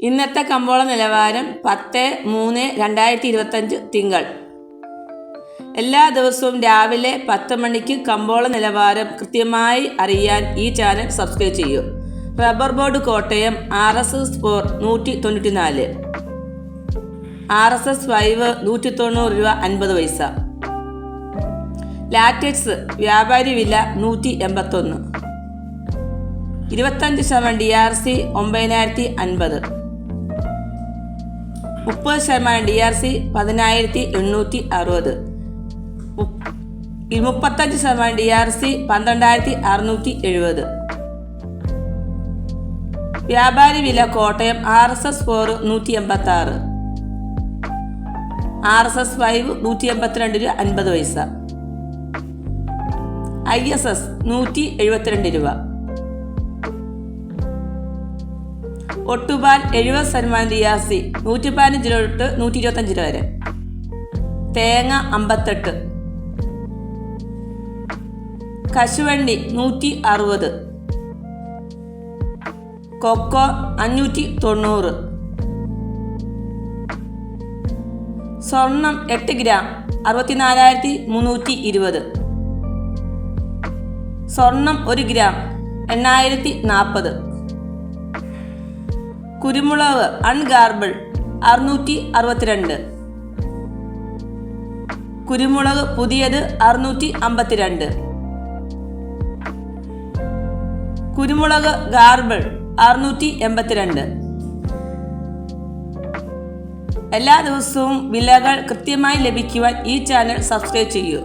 ഇന്നത്തെ കമ്പോള നിലവാരം 10/3/2025 തിങ്കൾ. എല്ലാ ദിവസവും രാവിലെ 10 മണിക്ക് കമ്പോള നിലവാരം കൃത്യമായി അറിയാൻ ഈ ചാനൽ സബ്സ്ക്രൈബ് ചെയ്യൂ. Rubber board Kottayam RSS 4 194, RSS 5 190 രൂപ 50 പൈസ. ലാറ്റക്സ് വ്യാപാരി വില 181, 25% DRC 9050, 30% DRC 10860, 35% DRC 12670. വ്യാപാരി വില കോട്ടയം RSS 4 186, RSS 5 182 രൂപ 50 പൈസ. ISS 172 രൂപ. ഒട്ടുപാൽ 70% DRC 115 രൂപ തൊട്ട് 125 രൂപ വരെ. തേങ്ങ 58, കശുവണ്ടി 160, കൊക്കോ 590. സ്വർണം 8 ഗ്രാം 64,320. സ്വർണം 1 ഗ്രാം 8040. കുരുമുളക് അൺഗാർബിൾ 662, കുരുമുളക് പുതിയത് 652, കുരുമുളക് ഗാർബിൾ 682. എല്ലാ ദിവസവും വിലകൾ കൃത്യമായി ലഭിക്കുവാൻ ഈ ചാനൽ സബ്സ്ക്രൈബ് ചെയ്യൂ.